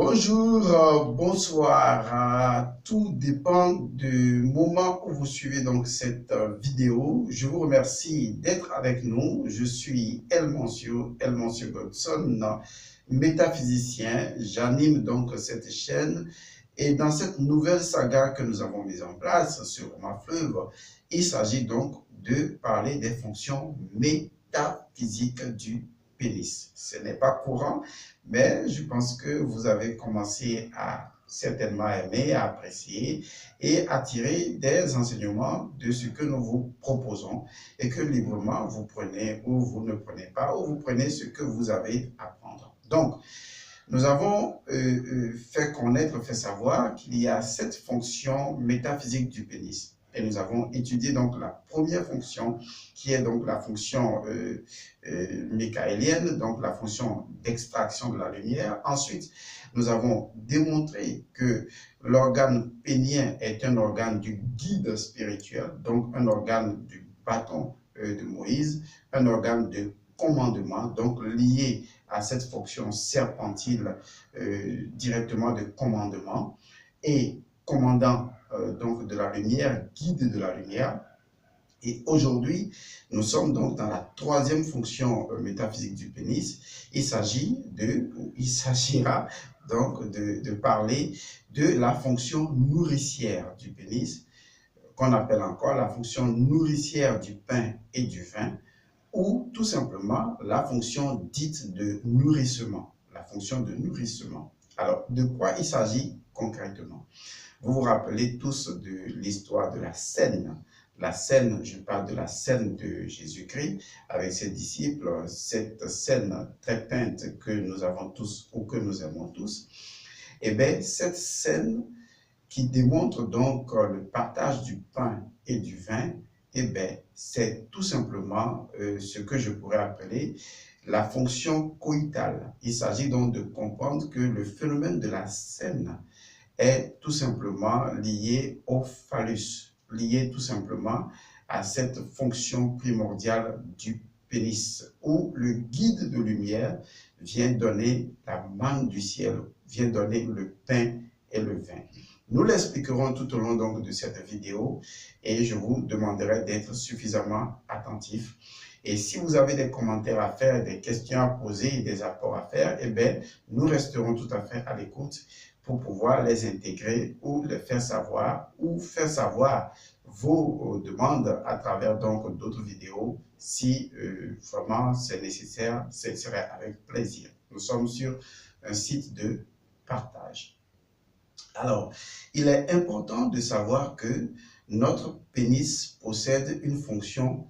Bonjour, bonsoir. Tout dépend du moment où vous suivez donc cette vidéo. Je vous remercie d'être avec nous. Je suis El Monsieur Godson, métaphysicien. J'anime donc cette chaîne. Et dans cette nouvelle saga que nous avons mise en place sur ma fleuve, il s'agit donc de parler des fonctions métaphysiques du pénis. Ce n'est pas courant, mais je pense que vous avez commencé à certainement aimer, à apprécier et à tirer des enseignements de ce que nous vous proposons et que librement vous prenez ou vous ne prenez pas ou vous prenez ce que vous avez à prendre. Donc, nous avons fait savoir qu'il y a 7 fonctions métaphysiques du pénis. Et nous avons étudié donc la première fonction qui est donc la fonction michaélienne, donc la fonction d'extraction de la lumière. Ensuite, nous avons démontré que l'organe pénien est un organe du guide spirituel, donc un organe du bâton de Moïse, un organe de commandement, donc lié à cette fonction serpentile directement de commandement et commandant donc de la lumière, guide de la lumière. Et aujourd'hui, nous sommes donc dans la troisième fonction métaphysique du pénis. Il s'agira donc de parler de la fonction nourricière du pénis, qu'on appelle encore la fonction nourricière du pain et du vin, ou tout simplement la fonction dite de nourrissement, la fonction de nourrissement. Alors, de quoi il s'agit concrètement? Vous vous rappelez tous de l'histoire de la scène. La scène, je parle de la scène de Jésus-Christ avec ses disciples, cette scène très peinte que nous avons tous ou que nous aimons tous. Eh bien, cette scène qui démontre donc le partage du pain et du vin, eh bien, c'est tout simplement ce que je pourrais appeler la fonction coïtale. Il s'agit donc de comprendre que le phénomène de la scène est tout simplement lié au phallus, lié tout simplement à cette fonction primordiale du pénis, où le guide de lumière vient donner la manne du ciel, vient donner le pain et le vin. Nous l'expliquerons tout au long donc de cette vidéo et je vous demanderai d'être suffisamment attentif. Et si vous avez des commentaires à faire, des questions à poser, des apports à faire, eh bien, nous resterons tout à fait à l'écoute pour pouvoir les intégrer ou les faire savoir vos demandes à travers donc d'autres vidéos. Si vraiment c'est nécessaire, ce serait avec plaisir. Nous sommes sur un site de partage. Alors, il est important de savoir que notre pénis possède une fonction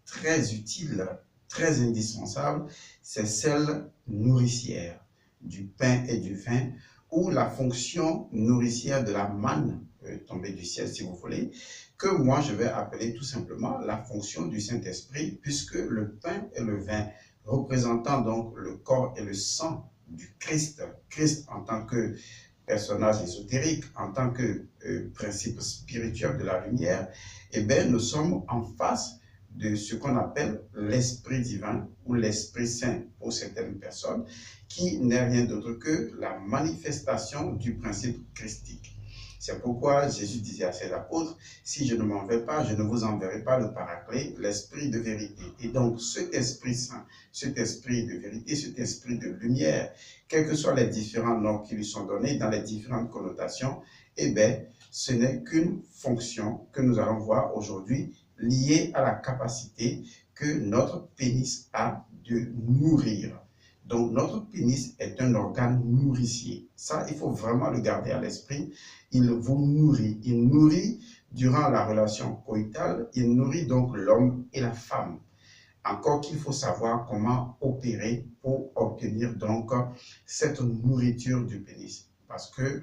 très utile, très indispensable, c'est celle nourricière du pain et du vin, ou la fonction nourricière de la manne tombée du ciel, si vous voulez, que moi je vais appeler tout simplement la fonction du Saint-Esprit, puisque le pain et le vin, représentant donc le corps et le sang du Christ, Christ en tant que personnage ésotérique, en tant que principe spirituel de la lumière, eh bien, nous sommes en face de ce qu'on appelle l'Esprit divin ou l'Esprit Saint pour certaines personnes, qui n'est rien d'autre que la manifestation du principe christique. C'est pourquoi Jésus disait à ses apôtres, si je ne m'en vais pas, je ne vous enverrai pas le Paraclet, l'Esprit de vérité. Et donc cet Esprit Saint, cet Esprit de vérité, cet Esprit de lumière, quels que soient les différents noms qui lui sont donnés dans les différentes connotations, eh bien, ce n'est qu'une fonction que nous allons voir aujourd'hui liée à la capacité que notre pénis a de nourrir. Donc, notre pénis est un organe nourricier. Ça, il faut vraiment le garder à l'esprit. Il vous nourrit. Il nourrit durant la relation coïtale. Il nourrit donc l'homme et la femme. Encore qu'il faut savoir comment opérer pour obtenir donc cette nourriture du pénis. Parce que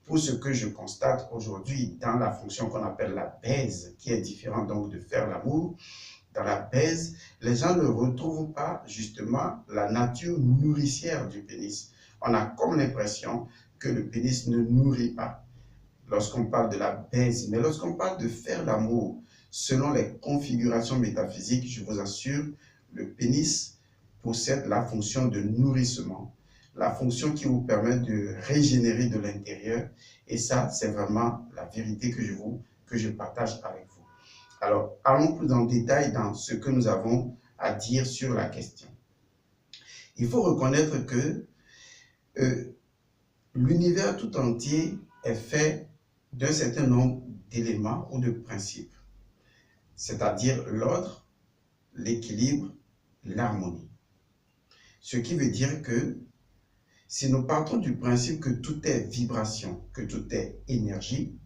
pour ce que je constate aujourd'hui dans la fonction qu'on appelle la baise, qui est différente donc de faire l'amour, dans la baise, les gens ne retrouvent pas justement la nature nourricière du pénis. On a comme l'impression que le pénis ne nourrit pas lorsqu'on parle de la baise. Mais lorsqu'on parle de faire l'amour, selon les configurations métaphysiques, je vous assure, le pénis possède la fonction de nourrissement. la fonction qui vous permet de régénérer de l'intérieur. Et ça, c'est vraiment la vérité que je partage avec vous. Alors, allons plus en détail dans ce que nous avons à dire sur la question. Il faut reconnaître que l'univers tout entier est fait d'un certain nombre d'éléments ou de principes, c'est-à-dire l'ordre, l'équilibre, l'harmonie. Ce qui veut dire que si nous partons du principe que tout est vibration, que tout est énergie,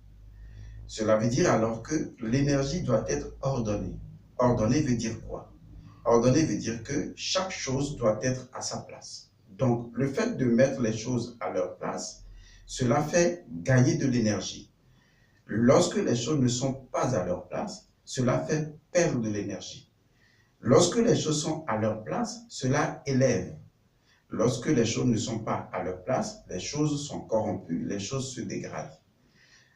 cela veut dire alors que l'énergie doit être ordonnée. Ordonnée veut dire quoi? Ordonnée veut dire que chaque chose doit être à sa place. Donc, le fait de mettre les choses à leur place, cela fait gagner de l'énergie. Lorsque les choses ne sont pas à leur place, cela fait perdre de l'énergie. Lorsque les choses sont à leur place, cela élève. Lorsque les choses ne sont pas à leur place, les choses sont corrompues, les choses se dégradent.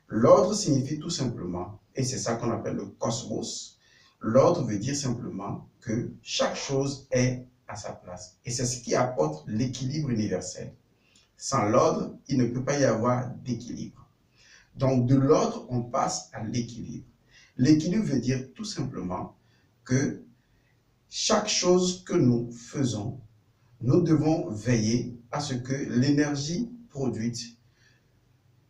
L'ordre signifie tout simplement, et c'est ça qu'on appelle le cosmos, l'ordre veut dire simplement que chaque chose est à sa place. Et c'est ce qui apporte l'équilibre universel. Sans l'ordre, il ne peut pas y avoir d'équilibre. Donc de l'ordre, on passe à l'équilibre. L'équilibre veut dire tout simplement que chaque chose que nous faisons, nous devons veiller à ce que l'énergie produite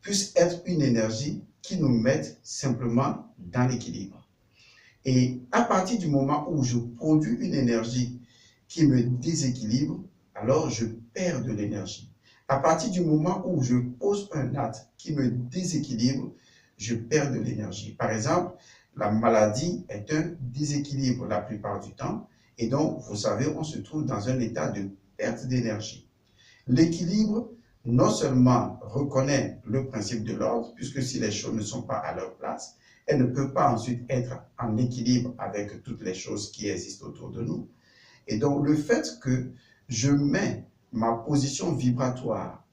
puisse être une énergie qui nous mette simplement dans l'équilibre. Et à partir du moment où je produis une énergie qui me déséquilibre, alors je perds de l'énergie. À partir du moment où je pose un acte qui me déséquilibre, je perds de l'énergie. Par exemple, la maladie est un déséquilibre la plupart du temps. Et donc, vous savez, on se trouve dans un état de perte d'énergie. L'équilibre, non seulement reconnaît le principe de l'ordre, puisque si les choses ne sont pas à leur place, elles ne peuvent pas ensuite être en équilibre avec toutes les choses qui existent autour de nous. Et donc, le fait que je mets ma position vibratoire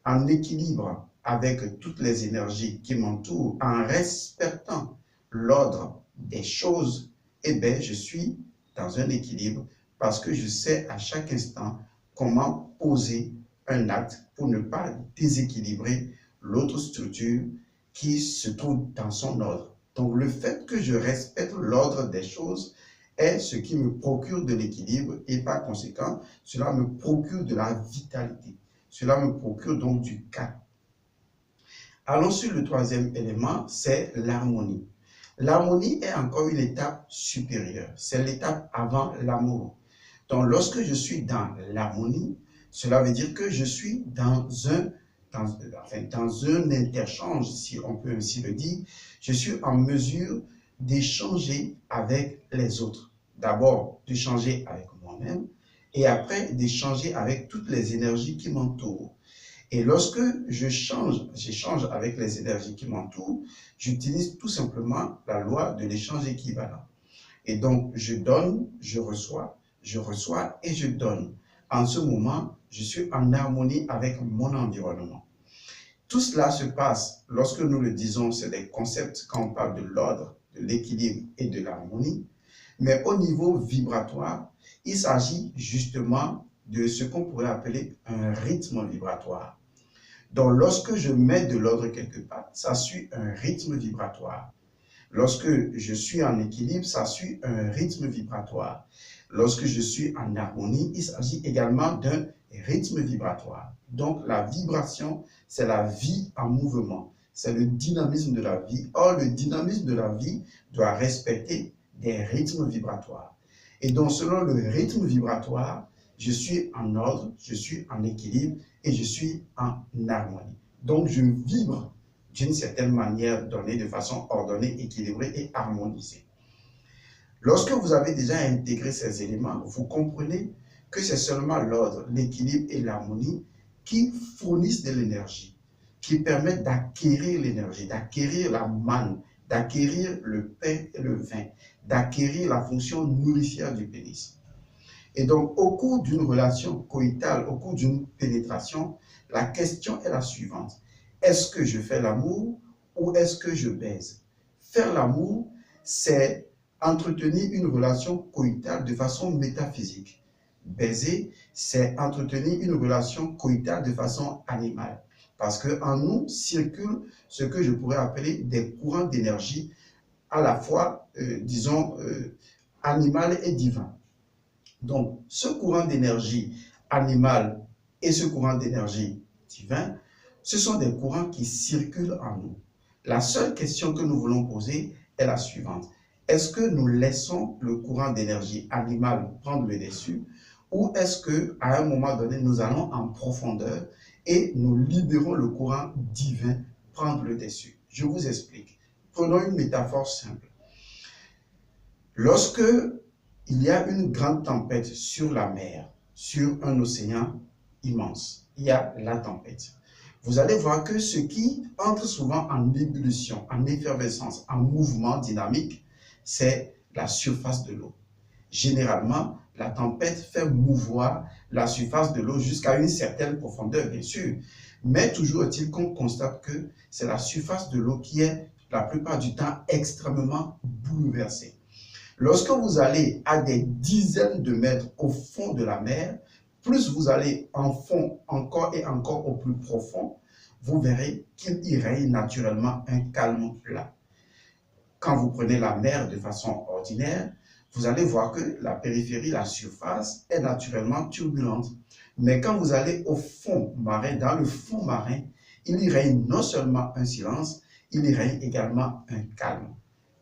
en équilibre avec toutes les énergies qui m'entourent, en respectant l'ordre des choses, eh bien, je suis dans un équilibre parce que je sais à chaque instant comment poser un acte pour ne pas déséquilibrer l'autre structure qui se trouve dans son ordre. Donc, le fait que je respecte l'ordre des choses est ce qui me procure de l'équilibre et par conséquent, cela me procure de la vitalité. Cela me procure donc du calme. Allons sur le troisième élément, c'est l'harmonie. L'harmonie est encore une étape supérieure. C'est l'étape avant l'amour. Donc, lorsque je suis dans l'harmonie, cela veut dire que je suis dans un interchange, si on peut ainsi le dire. Je suis en mesure d'échanger avec les autres. D'abord, d'échanger avec moi-même et après, d'échanger avec toutes les énergies qui m'entourent. Et lorsque j'échange avec les énergies qui m'entourent, j'utilise tout simplement la loi de l'échange équivalent. Et donc, je donne, je reçois et je donne. En ce moment, je suis en harmonie avec mon environnement. Tout cela se passe, lorsque nous le disons, c'est des concepts quand on parle de l'ordre, de l'équilibre et de l'harmonie. Mais au niveau vibratoire, il s'agit justement de ce qu'on pourrait appeler un rythme vibratoire. Donc, lorsque je mets de l'ordre quelque part, ça suit un rythme vibratoire. Lorsque je suis en équilibre, ça suit un rythme vibratoire. Lorsque je suis en harmonie, il s'agit également d'un rythme vibratoire. Donc, la vibration, c'est la vie en mouvement. C'est le dynamisme de la vie. Or, le dynamisme de la vie doit respecter des rythmes vibratoires. Et donc, selon le rythme vibratoire, je suis en ordre, je suis en équilibre et je suis en harmonie. Donc, je vibre d'une certaine manière donnée, de façon ordonnée, équilibrée et harmonisée. Lorsque vous avez déjà intégré ces éléments, vous comprenez que c'est seulement l'ordre, l'équilibre et l'harmonie qui fournissent de l'énergie, qui permettent d'acquérir l'énergie, d'acquérir la manne, d'acquérir le pain et le vin, d'acquérir la fonction nourricière du pénis. Et donc, au cours d'une relation coïtale, au cours d'une pénétration, la question est la suivante. Est-ce que je fais l'amour ou est-ce que je baise? Faire l'amour, c'est entretenir une relation coïtale de façon métaphysique. baiser, c'est entretenir une relation coïtale de façon animale. Parce qu'en nous circulent ce que je pourrais appeler des courants d'énergie à la fois, disons, animal et divin. Donc, ce courant d'énergie animal et ce courant d'énergie divin, ce sont des courants qui circulent en nous. La seule question que nous voulons poser est la suivante. Est-ce que nous laissons le courant d'énergie animale prendre le dessus ou est-ce qu'à un moment donné, nous allons en profondeur et nous libérons le courant divin prendre le dessus? Je vous explique. Prenons une métaphore simple. Lorsque il y a une grande tempête sur la mer, sur un océan immense, il y a la tempête. Vous allez voir que ce qui entre souvent en ébullition, en effervescence, en mouvement dynamique, c'est la surface de l'eau. Généralement, la tempête fait mouvoir la surface de l'eau jusqu'à une certaine profondeur, bien sûr. Mais toujours est-il qu'on constate que c'est la surface de l'eau qui est la plupart du temps extrêmement bouleversée. Lorsque vous allez à des dizaines de mètres au fond de la mer, plus vous allez en fond encore et encore au plus profond, vous verrez qu'il y règne naturellement un calme plat. Quand vous prenez la mer de façon ordinaire, vous allez voir que la périphérie, la surface, est naturellement turbulente. Mais quand vous allez au fond marin, dans le fond marin, il y règne non seulement un silence, il y règne également un calme.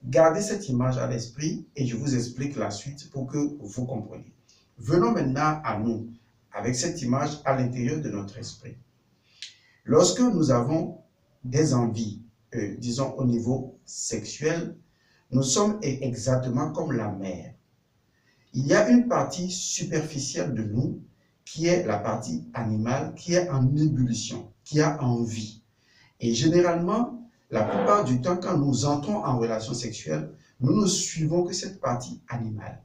Gardez cette image à l'esprit et je vous explique la suite pour que vous compreniez. Venons maintenant à nous, avec cette image à l'intérieur de notre esprit. Lorsque nous avons des envies, disons au niveau sexuel, nous sommes exactement comme la mer. Il y a une partie superficielle de nous qui est la partie animale, qui est en ébullition, qui a envie. Et généralement, la plupart du temps, quand nous entrons en relation sexuelle, nous ne suivons que cette partie animale.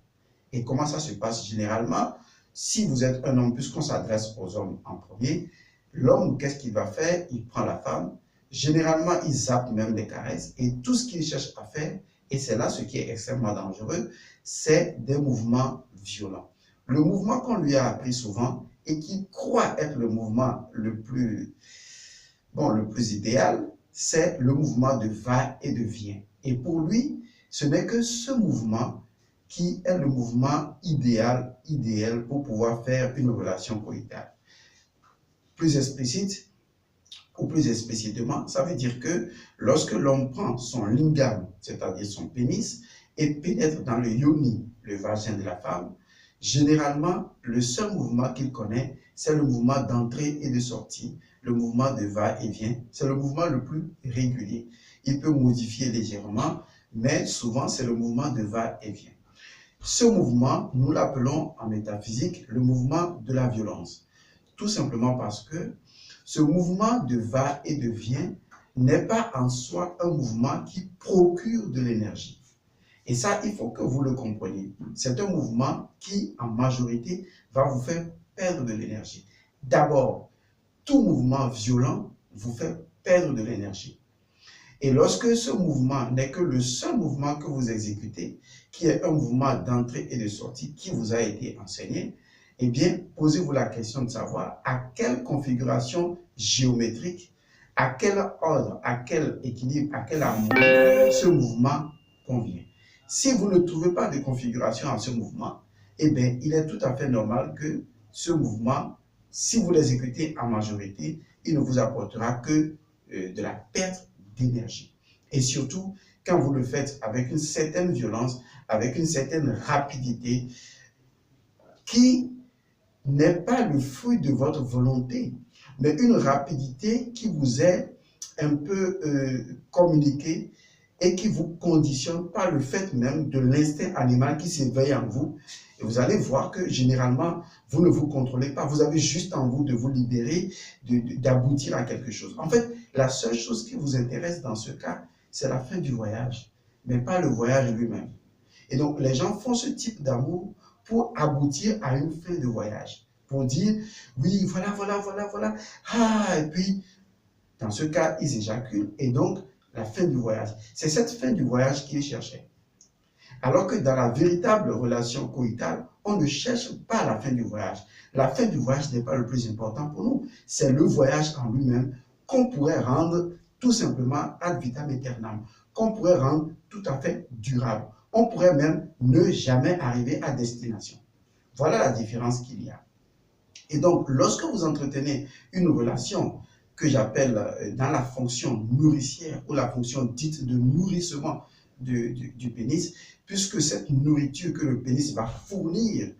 Et comment ça se passe généralement? Si vous êtes un homme, puisqu'on s'adresse aux hommes en premier, l'homme, qu'est-ce qu'il va faire? Il prend la femme. Généralement, il zappe même des caresses. Et tout ce qu'il cherche à faire, et c'est là ce qui est extrêmement dangereux, c'est des mouvements violents. Le mouvement qu'on lui a appris souvent et qui croit être le mouvement le plus idéal, c'est le mouvement de va et de vient. Et pour lui, ce n'est que ce mouvement qui est le mouvement idéal pour pouvoir faire une relation coïtale. Plus explicite, ou plus explicitement, ça veut dire que lorsque l'homme prend son lingam, c'est-à-dire son pénis, et pénètre dans le yoni, le vagin de la femme, généralement, le seul mouvement qu'il connaît, c'est le mouvement d'entrée et de sortie, le mouvement de va-et-vient, c'est le mouvement le plus régulier. Il peut modifier légèrement, mais souvent c'est le mouvement de va-et-vient. Ce mouvement, nous l'appelons en métaphysique le mouvement de la violence. Tout simplement parce que ce mouvement de va et de vient n'est pas en soi un mouvement qui procure de l'énergie. Et ça, il faut que vous le compreniez. C'est un mouvement qui, en majorité, va vous faire perdre de l'énergie. D'abord, tout mouvement violent vous fait perdre de l'énergie. Et lorsque ce mouvement n'est que le seul mouvement que vous exécutez, qui est un mouvement d'entrée et de sortie qui vous a été enseigné, eh bien, posez-vous la question de savoir à quelle configuration géométrique, à quel ordre, à quel équilibre, à quel amour ce mouvement convient. Si vous ne trouvez pas de configuration à ce mouvement, eh bien, il est tout à fait normal que ce mouvement, si vous l'exécutez en majorité, il ne vous apportera que de la perte d'énergie. Et surtout, quand vous le faites avec une certaine violence, avec une certaine rapidité, qui n'est pas le fruit de votre volonté, mais une rapidité qui vous est un peu communiquée et qui vous conditionne par le fait même de l'instinct animal qui s'éveille en vous. Et vous allez voir que généralement, vous ne vous contrôlez pas, vous avez juste en vous de vous libérer, d'aboutir à quelque chose. En fait, la seule chose qui vous intéresse dans ce cas, c'est la fin du voyage, mais pas le voyage lui-même. Et donc, les gens font ce type d'amour pour aboutir à une fin de voyage. Pour dire, oui, voilà. Ah, et puis, dans ce cas, ils éjaculent. Et donc, la fin du voyage. C'est cette fin du voyage qu'ils cherchaient. Alors que dans la véritable relation coïtale, on ne cherche pas la fin du voyage. La fin du voyage n'est pas le plus important pour nous. C'est le voyage en lui-même qu'on pourrait rendre tout simplement ad vitam aeternam, qu'on pourrait rendre tout à fait durable. On pourrait même ne jamais arriver à destination. Voilà la différence qu'il y a. Et donc, lorsque vous entretenez une relation que j'appelle dans la fonction nourricière ou la fonction dite de nourrissement du pénis, puisque cette nourriture que le pénis va fournir,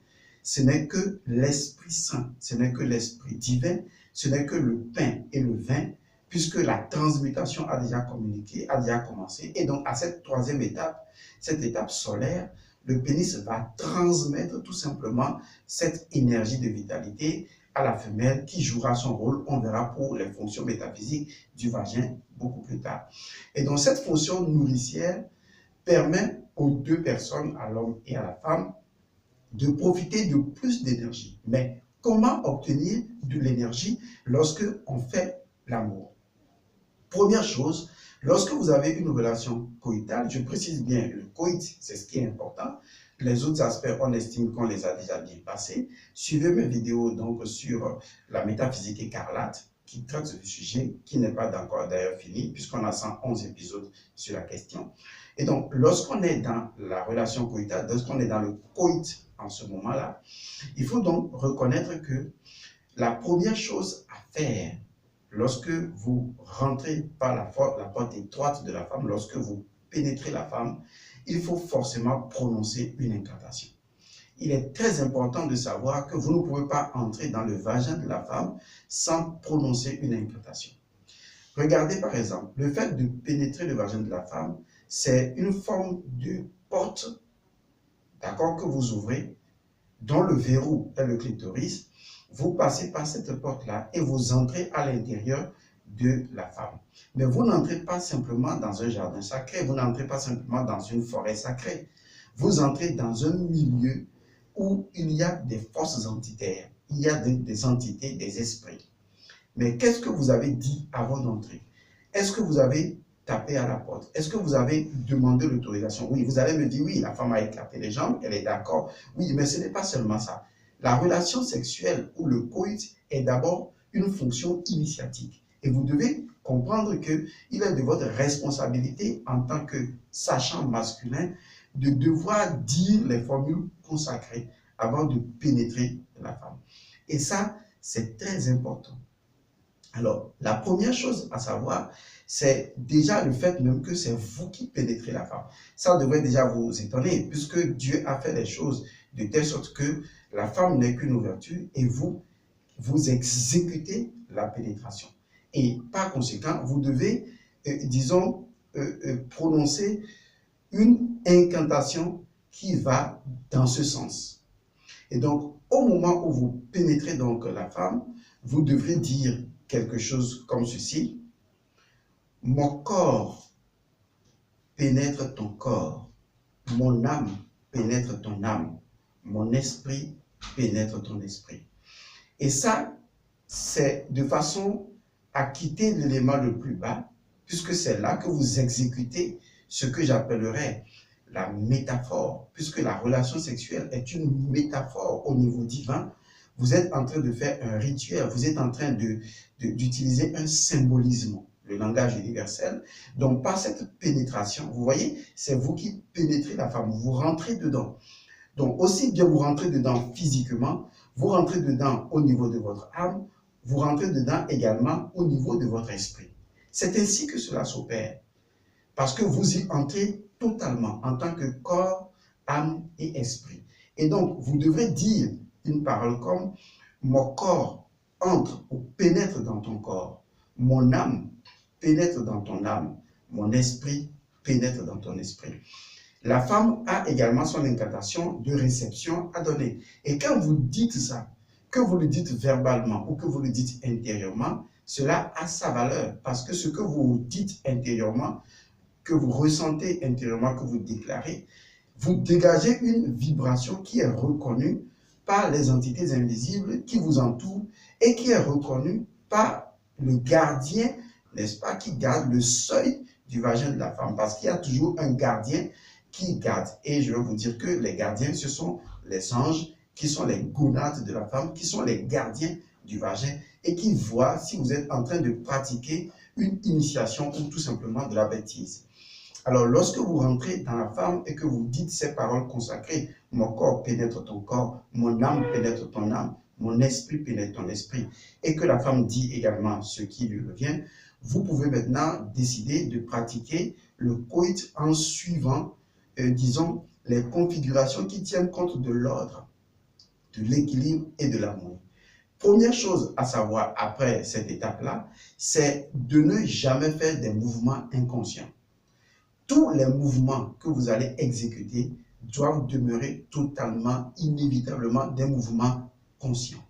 ce n'est que l'Esprit Saint, ce n'est que l'Esprit divin, ce n'est que le pain et le vin, puisque la transmutation a déjà communiqué, a déjà commencé. Et donc, à cette troisième étape, cette étape solaire, le pénis va transmettre tout simplement cette énergie de vitalité à la femelle qui jouera son rôle, on verra pour les fonctions métaphysiques du vagin beaucoup plus tard. Et donc, cette fonction nourricière permet aux deux personnes, à l'homme et à la femme, de profiter de plus d'énergie. Mais comment obtenir de l'énergie lorsque on fait l'amour? Première chose, lorsque vous avez une relation coïtale, je précise bien, le coït, c'est ce qui est important. Les autres aspects, on estime qu'on les a déjà bien passés. Suivez mes vidéos donc sur la métaphysique écarlate, qui traite du sujet, qui n'est pas encore d'ailleurs fini, puisqu'on a 111 épisodes sur la question. Et donc, lorsqu'on est dans la relation coïtale, lorsqu'on est dans le coït en ce moment-là, il faut donc reconnaître que la première chose à faire, lorsque vous rentrez par la porte étroite de la femme, lorsque vous pénétrez la femme, il faut forcément prononcer une incantation. Il est très important de savoir que vous ne pouvez pas entrer dans le vagin de la femme sans prononcer une incantation. Regardez par exemple, le fait de pénétrer le vagin de la femme, c'est une forme de porte, d'accord, que vous ouvrez, dont le verrou est le clitoris. Vous passez par cette porte-là et vous entrez à l'intérieur de la femme. Mais vous n'entrez pas simplement dans un jardin sacré, vous n'entrez pas simplement dans une forêt sacrée. Vous entrez dans un milieu où il y a des forces entitaires, il y a des entités, des esprits. Mais qu'est-ce que vous avez dit avant d'entrer? Est-ce que vous avez tapé à la porte? Est-ce que vous avez demandé l'autorisation? Oui, vous allez me dire, oui, la femme a éclaté les jambes, elle est d'accord. Oui, mais ce n'est pas seulement ça. La relation sexuelle ou le coït est d'abord une fonction initiatique. Et vous devez comprendre qu'il est de votre responsabilité en tant que sachant masculin de devoir dire les formules consacrées avant de pénétrer la femme. Et ça, c'est très important. Alors, la première chose à savoir, c'est déjà le fait même que c'est vous qui pénétrez la femme. Ça devrait déjà vous étonner, puisque Dieu a fait les choses de telle sorte que la femme n'est qu'une ouverture et vous exécutez la pénétration. Et par conséquent, vous devez, prononcer une incantation qui va dans ce sens. Et donc, au moment où vous pénétrez donc la femme, vous devrez dire quelque chose comme ceci. Mon corps pénètre ton corps, mon âme pénètre ton âme, mon esprit pénètre ton esprit. Et ça, c'est de façon à quitter l'élément le plus bas, puisque c'est là que vous exécutez ce que j'appellerais la métaphore, puisque la relation sexuelle est une métaphore au niveau divin. Vous êtes en train de faire un rituel, vous êtes en train d'utiliser un symbolisme, le langage universel. Donc, par cette pénétration, vous voyez, c'est vous qui pénétrez la femme, vous rentrez dedans. Donc, aussi bien vous rentrez dedans physiquement, vous rentrez dedans au niveau de votre âme, vous rentrez dedans également au niveau de votre esprit. C'est ainsi que cela s'opère, parce que vous y entrez totalement en tant que corps, âme et esprit. Et donc, vous devrez dire une parole comme « Mon corps entre ou pénètre dans ton corps, mon âme pénètre dans ton âme, mon esprit pénètre dans ton esprit. » La femme a également son incantation de réception à donner. Et quand vous dites ça, que vous le dites verbalement ou que vous le dites intérieurement, cela a sa valeur. Parce que ce que vous dites intérieurement, que vous ressentez intérieurement, que vous déclarez, vous dégagez une vibration qui est reconnue par les entités invisibles qui vous entourent et qui est reconnue par le gardien, n'est-ce pas, qui garde le seuil du vagin de la femme. Parce qu'il y a toujours un gardien qui garde. Et je vais vous dire que les gardiens, ce sont les anges, qui sont les gonades de la femme, qui sont les gardiens du vagin et qui voient si vous êtes en train de pratiquer une initiation ou tout simplement de la bêtise. Alors, lorsque vous rentrez dans la femme et que vous dites ces paroles consacrées, mon corps pénètre ton corps, mon âme pénètre ton âme, mon esprit pénètre ton esprit, et que la femme dit également ce qui lui revient, vous pouvez maintenant décider de pratiquer le coït en suivant, disons, les configurations qui tiennent compte de l'ordre, de l'équilibre et de l'amour. Première chose à savoir après cette étape-là, c'est de ne jamais faire des mouvements inconscients. Tous les mouvements que vous allez exécuter doivent demeurer totalement, inévitablement des mouvements conscients.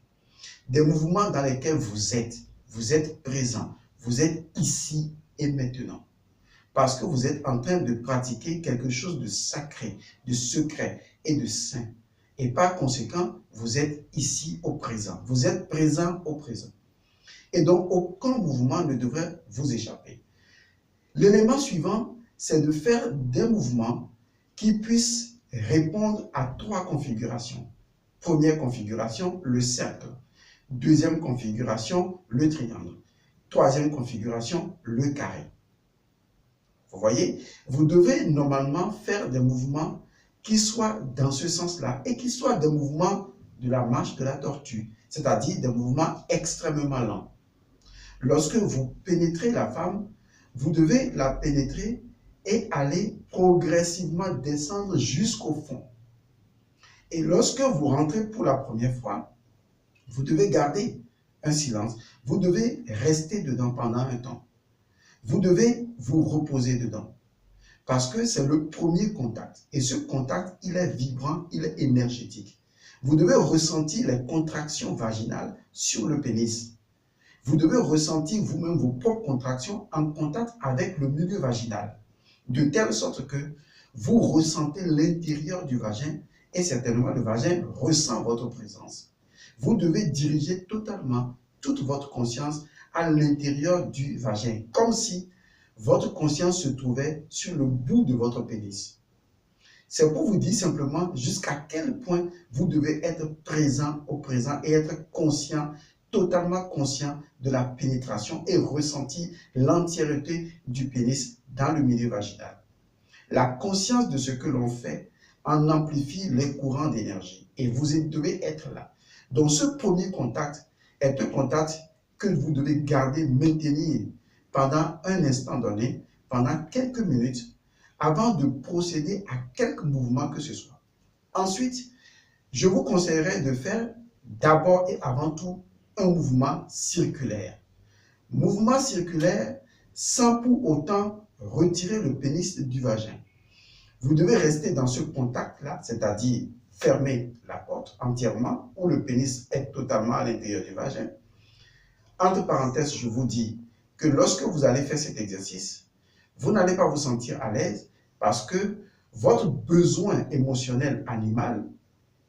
Des mouvements dans lesquels vous êtes présent, vous êtes ici et maintenant. Parce que vous êtes en train de pratiquer quelque chose de sacré, de secret et de saint. Et par conséquent, vous êtes ici au présent. Vous êtes présent au présent. Et donc, aucun mouvement ne devrait vous échapper. L'élément suivant, c'est de faire des mouvements qui puissent répondre à 3 configurations. Première configuration, le cercle. Deuxième configuration, le triangle. Troisième configuration, le carré. Vous voyez, vous devez normalement faire des mouvements qui soient dans ce sens-là et qui soient des mouvements de la marche de la tortue, c'est-à-dire des mouvements extrêmement lents. Lorsque vous pénétrez la femme, vous devez la pénétrer et aller progressivement descendre jusqu'au fond. Et lorsque vous rentrez pour la première fois, vous devez garder un silence. Vous devez rester dedans pendant un temps. Vous devez vous reposer dedans. Parce que c'est le premier contact. Et ce contact, il est vibrant, il est énergétique. Vous devez ressentir les contractions vaginales sur le pénis. Vous devez ressentir vous-même vos propres contractions en contact avec le milieu vaginal. De telle sorte que vous ressentez l'intérieur du vagin et certainement le vagin ressent votre présence. Vous devez diriger totalement toute votre conscience à l'intérieur du vagin, comme si votre conscience se trouvait sur le bout de votre pénis. C'est pour vous dire simplement jusqu'à quel point vous devez être présent au présent et être conscient, totalement conscient de la pénétration et ressentir l'entièreté du pénis dans le milieu vaginal. La conscience de ce que l'on fait en amplifie les courants d'énergie et vous devez être là. Donc ce premier contact est un contact que vous devez garder, maintenir pendant un instant donné, pendant quelques minutes, avant de procéder à quelque mouvement que ce soit. Ensuite, je vous conseillerais de faire d'abord et avant tout un mouvement circulaire. Mouvement circulaire sans pour autant retirer le pénis du vagin. Vous devez rester dans ce contact-là, c'est-à-dire fermer la porte entièrement, où le pénis est totalement à l'intérieur du vagin. Entre parenthèses, je vous dis que lorsque vous allez faire cet exercice, vous n'allez pas vous sentir à l'aise parce que votre besoin émotionnel animal,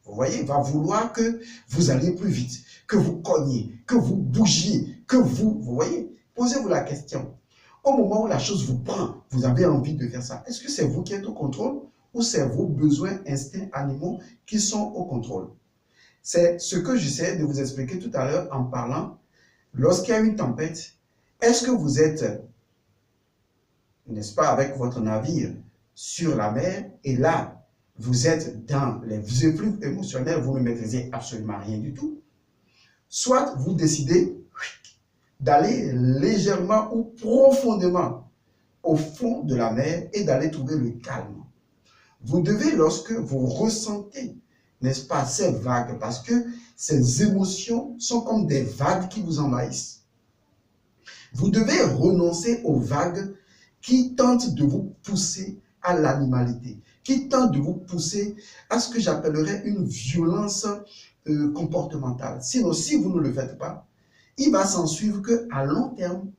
vous voyez, va vouloir que vous alliez plus vite, que vous cogniez, que vous bougiez, que vous voyez. Posez-vous la question. Au moment où la chose vous prend, vous avez envie de faire ça. Est-ce que c'est vous qui êtes au contrôle ou c'est vos besoins, instincts animaux qui sont au contrôle? C'est ce que j'essaie de vous expliquer tout à l'heure en parlant. Lorsqu'il y a une tempête, est-ce que vous êtes, n'est-ce pas, avec votre navire sur la mer et là, vous êtes dans les effluves émotionnels, vous ne maîtrisez absolument rien du tout. Soit vous décidez d'aller légèrement ou profondément au fond de la mer et d'aller trouver le calme. Vous devez, lorsque vous ressentez, n'est-ce pas, ces vagues, parce que ces émotions sont comme des vagues qui vous envahissent. Vous devez renoncer aux vagues qui tentent de vous pousser à l'animalité, qui tentent de vous pousser à ce que j'appellerais une violence comportementale. Sinon, si vous ne le faites pas, il va s'en suivre qu'à long terme,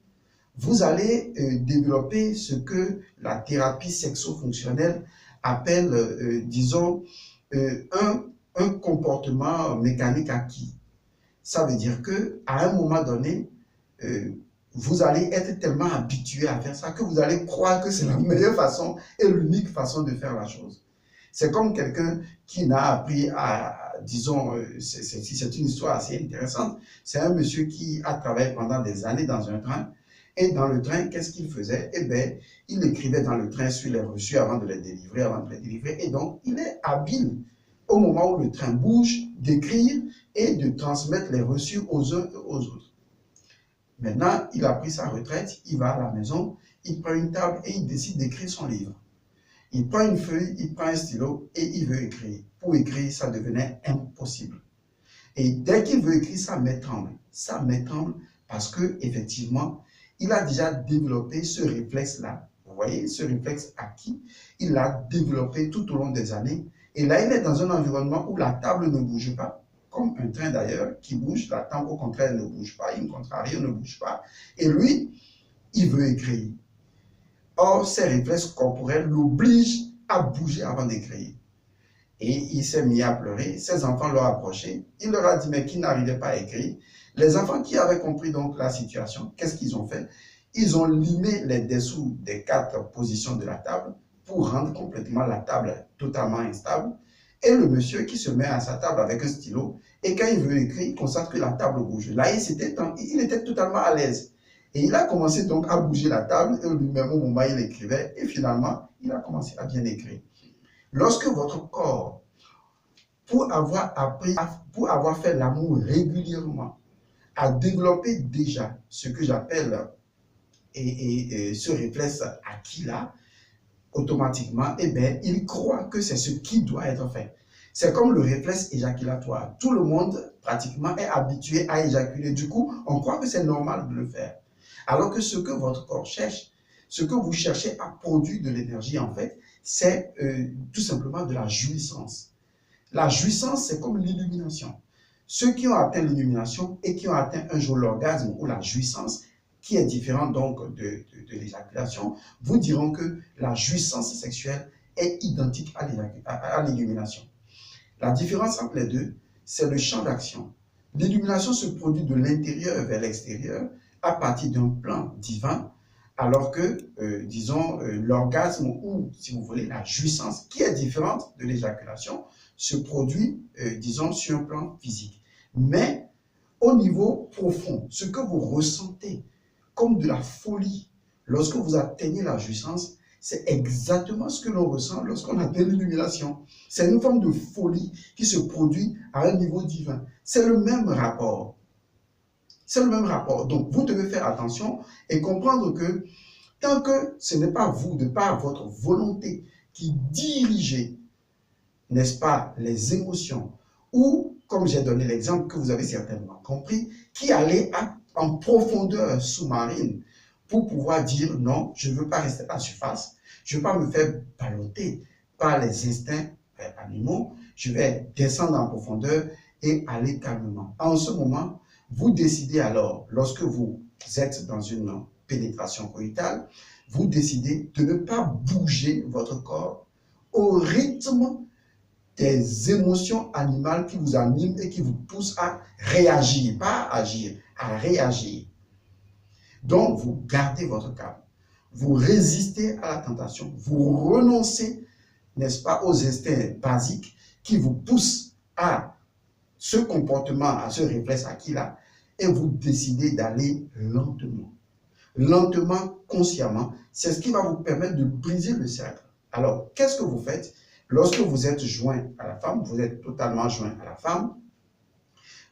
vous allez développer ce que la thérapie sexo-fonctionnelle appelle, disons, un comportement mécanique acquis. Ça veut dire qu'à un moment donné, vous allez être tellement habitué à faire ça que vous allez croire que c'est la meilleure façon et l'unique façon de faire la chose. C'est comme quelqu'un qui n'a appris à, disons, c'est une histoire assez intéressante. C'est un monsieur qui a travaillé pendant des années dans un train. Et dans le train, qu'est-ce qu'il faisait? Eh bien, il écrivait dans le train sur les reçus avant de les délivrer, Et donc, il est habile, au moment où le train bouge, d'écrire et de transmettre les reçus aux uns et aux autres. Maintenant, il a pris sa retraite, il va à la maison, il prend une table et il décide d'écrire son livre. Il prend une feuille, il prend un stylo et il veut écrire. Pour écrire, ça devenait impossible. Et dès qu'il veut écrire, sa main tremble. Sa main tremble parce que, effectivement, il a déjà développé ce réflexe-là. Vous voyez, ce réflexe acquis, il l'a développé tout au long des années. Et là, il est dans un environnement où la table ne bouge pas, comme un train d'ailleurs qui bouge. La table, au contraire, ne bouge pas. Il ne contrarie, ne bouge pas. Et lui, il veut écrire. Or, ses réflexes corporels l'obligent à bouger avant d'écrire. Et il s'est mis à pleurer. Ses enfants l'ont approché. Il leur a dit, mais qu'il n'arrivait pas à écrire. Les enfants qui avaient compris donc la situation, qu'est-ce qu'ils ont fait? Ils ont limé les dessous des 4 positions de la table pour rendre complètement la table totalement instable. Et le monsieur qui se met à sa table avec un stylo, et quand il veut écrire, il constate que la table bouge. Là, il était totalement à l'aise. Et il a commencé donc à bouger la table, et lui-même au moment où il écrivait, et finalement, il a commencé à bien écrire. Lorsque votre corps, pour avoir fait l'amour régulièrement, a développé déjà ce que j'appelle ce réflexe acquis-là, automatiquement, eh bien, il croit que c'est ce qui doit être fait. C'est comme le réflexe éjaculatoire. Tout le monde, pratiquement, est habitué à éjaculer. Du coup, on croit que c'est normal de le faire. Alors que ce que votre corps cherche, ce que vous cherchez à produire de l'énergie, en fait, c'est tout simplement de la jouissance. La jouissance, c'est comme l'illumination. Ceux qui ont atteint l'illumination et qui ont atteint un jour l'orgasme ou la jouissance, qui est différente donc de l'éjaculation, vous diront que la jouissance sexuelle est identique à l'illumination. La différence entre les deux, c'est le champ d'action. L'illumination se produit de l'intérieur vers l'extérieur à partir d'un plan divin, alors que, disons, l'orgasme ou, si vous voulez, la jouissance, qui est différente de l'éjaculation, se produit, disons, sur un plan physique. Mais, au niveau profond, ce que vous ressentez comme de la folie lorsque vous atteignez la jouissance, c'est exactement ce que l'on ressent lorsqu'on atteint l'illumination. C'est une forme de folie qui se produit à un niveau divin. C'est le même rapport. C'est le même rapport. Donc, vous devez faire attention et comprendre que tant que ce n'est pas vous, de par votre volonté, qui dirigez, n'est-ce pas, les émotions, ou, comme j'ai donné l'exemple que vous avez certainement compris, qui allait en profondeur sous-marine pour pouvoir dire non, je ne veux pas rester à la surface, je ne veux pas me faire balloter par les instincts animaux, je vais descendre en profondeur et aller calmement. En ce moment, vous décidez alors, lorsque vous êtes dans une pénétration coïtale, vous décidez de ne pas bouger votre corps au rythme des émotions animales qui vous animent et qui vous poussent à réagir, pas à agir, à réagir. Donc, vous gardez votre calme, vous résistez à la tentation, vous renoncez, n'est-ce pas, aux instincts basiques qui vous poussent à ce comportement, à ce réflexe acquis-là, et vous décidez d'aller lentement. Lentement, consciemment, c'est ce qui va vous permettre de briser le cercle. Alors, qu'est-ce que vous faites? Lorsque vous êtes joint à la femme, vous êtes totalement joint à la femme,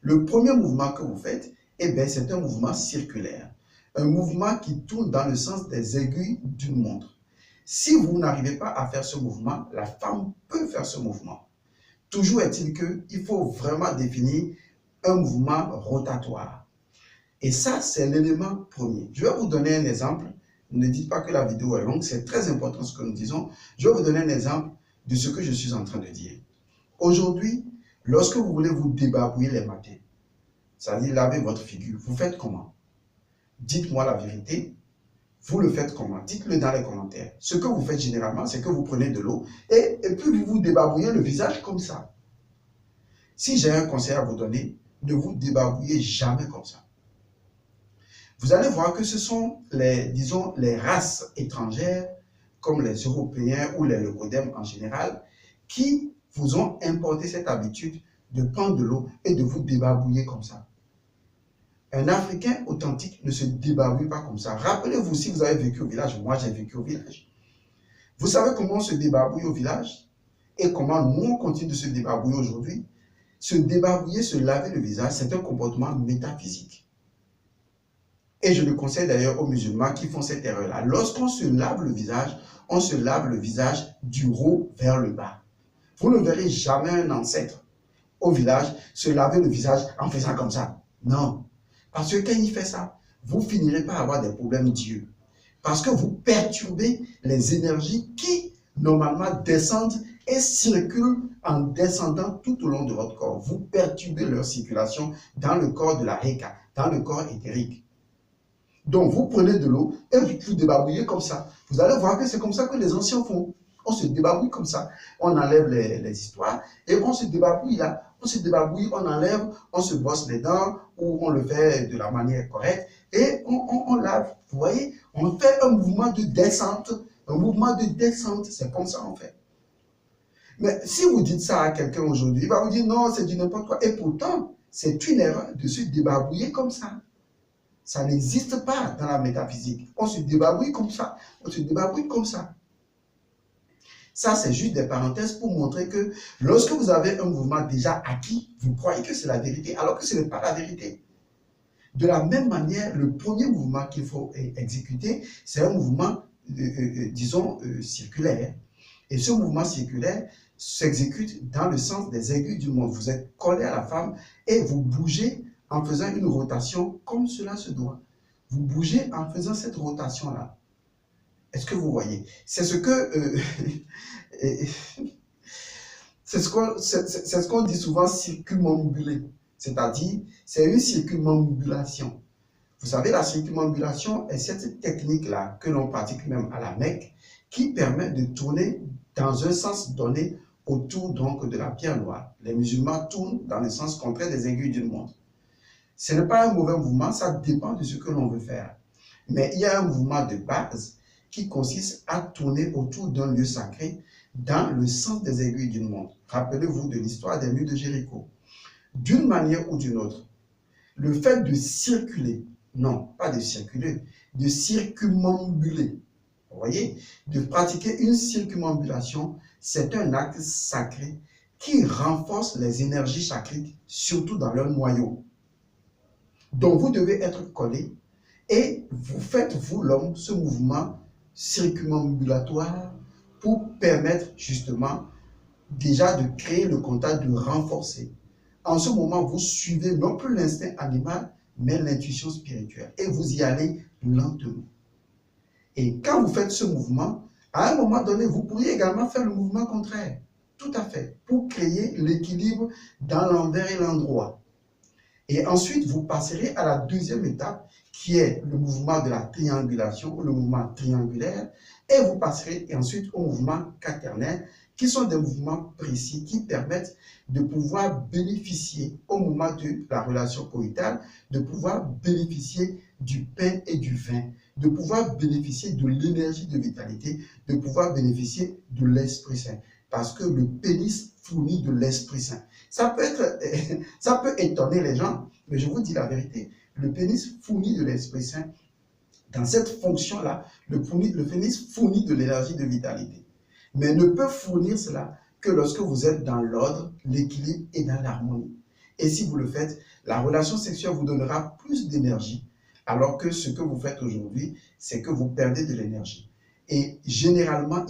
le premier mouvement que vous faites, eh bien, c'est un mouvement circulaire. Un mouvement qui tourne dans le sens des aiguilles d'une montre. Si vous n'arrivez pas à faire ce mouvement, la femme peut faire ce mouvement. Toujours est-il qu'il faut vraiment définir un mouvement rotatoire. Et ça, c'est l'élément premier. Je vais vous donner un exemple. Ne dites pas que la vidéo est longue, c'est très important ce que nous disons. Je vais vous donner un exemple de ce que je suis en train de dire. Aujourd'hui, lorsque vous voulez vous débarbouiller les matins, c'est-à-dire laver votre figure, vous faites comment? Dites-moi la vérité. Vous le faites comment? Dites-le dans les commentaires. Ce que vous faites généralement, c'est que vous prenez de l'eau et puis vous vous débarbouillez le visage comme ça. Si j'ai un conseil à vous donner, ne vous débarbouillez jamais comme ça. Vous allez voir que ce sont les races étrangères, comme les Européens ou les Leucodèmes en général, qui vous ont importé cette habitude de prendre de l'eau et de vous débarbouiller comme ça. Un Africain authentique ne se débarbouille pas comme ça. Rappelez-vous, si vous avez vécu au village, moi j'ai vécu au village. Vous savez comment on se débarbouille au village et comment nous on continue de se débarbouiller aujourd'hui? Se débarbouiller, se laver le visage, c'est un comportement métaphysique. Et je le conseille d'ailleurs aux musulmans qui font cette erreur-là. Lorsqu'on se lave le visage, on se lave le visage du haut vers le bas. Vous ne verrez jamais un ancêtre au village se laver le visage en faisant comme ça. Non. Parce que quand il fait ça, vous finirez par avoir des problèmes d'yeux. Parce que vous perturbez les énergies qui, normalement, descendent et circulent en descendant tout au long de votre corps. Vous perturbez leur circulation dans le corps de la Heka, dans le corps éthérique. Donc, vous prenez de l'eau et vous débarbouillez comme ça. Vous allez voir que c'est comme ça que les anciens font. On se débarbouille comme ça. On enlève les histoires et on se débarbouille là. On se débarbouille, on enlève, on se brosse les dents ou on le fait de la manière correcte et on lave. Vous voyez, on fait un mouvement de descente. Un mouvement de descente, c'est comme ça on fait. Mais si vous dites ça à quelqu'un aujourd'hui, il va vous dire non, c'est du n'importe quoi. Et pourtant, c'est une erreur de se débarbouiller comme ça. Ça n'existe pas dans la métaphysique. On se débarbouille comme ça. On se débarbouille comme ça. Ça, c'est juste des parenthèses pour montrer que lorsque vous avez un mouvement déjà acquis, vous croyez que c'est la vérité, alors que ce n'est pas la vérité. De la même manière, le premier mouvement qu'il faut exécuter, c'est un mouvement, disons, circulaire. Et ce mouvement circulaire s'exécute dans le sens des aiguilles du monde. Vous êtes collé à la femme et vous bougez en faisant une rotation comme cela se doit. Vous bougez en faisant cette rotation-là. Est-ce que vous voyez? C'est ce que... c'est ce qu'on dit souvent circumambuler. C'est-à-dire, c'est une circumambulation. Vous savez, la circumambulation est cette technique-là que l'on pratique même à la Mecque qui permet de tourner dans un sens donné autour donc de la pierre noire. Les musulmans tournent dans le sens contraire des aiguilles d'une montre. Ce n'est pas un mauvais mouvement, ça dépend de ce que l'on veut faire. Mais il y a un mouvement de base qui consiste à tourner autour d'un lieu sacré dans le sens des aiguilles d'une montre. Rappelez-vous de l'histoire des murs de Jéricho. D'une manière ou d'une autre, le fait de circuler, non, pas de circuler, de circumambuler, vous voyez, de pratiquer une circumambulation, c'est un acte sacré qui renforce les énergies sacriques, surtout dans leur noyau. Donc, vous devez être collé et vous faites, vous l'homme, ce mouvement circumambulatoire pour permettre justement déjà de créer le contact, de renforcer. En ce moment, vous suivez non plus l'instinct animal, mais l'intuition spirituelle. Et vous y allez lentement. Et quand vous faites ce mouvement, à un moment donné, vous pourriez également faire le mouvement contraire. Tout à fait. Pour créer l'équilibre dans l'envers et l'endroit. Et ensuite, vous passerez à la deuxième étape, qui est le mouvement de la triangulation ou le mouvement triangulaire. Et vous passerez ensuite au mouvement quaternel, qui sont des mouvements précis qui permettent de pouvoir bénéficier au moment de la relation coïtale, de pouvoir bénéficier du pain et du vin, de pouvoir bénéficier de l'énergie de vitalité, de pouvoir bénéficier de l'Esprit Saint. Parce que le pénis fournit de l'Esprit Saint. Ça peut étonner les gens, mais je vous dis la vérité. Le pénis fournit de l'Esprit Saint. Dans cette fonction-là, le pénis fournit de l'énergie de vitalité. Mais ne peut fournir cela que lorsque vous êtes dans l'ordre, l'équilibre et dans l'harmonie. Et si vous le faites, la relation sexuelle vous donnera plus d'énergie, alors que ce que vous faites aujourd'hui, c'est que vous perdez de l'énergie. Et généralement,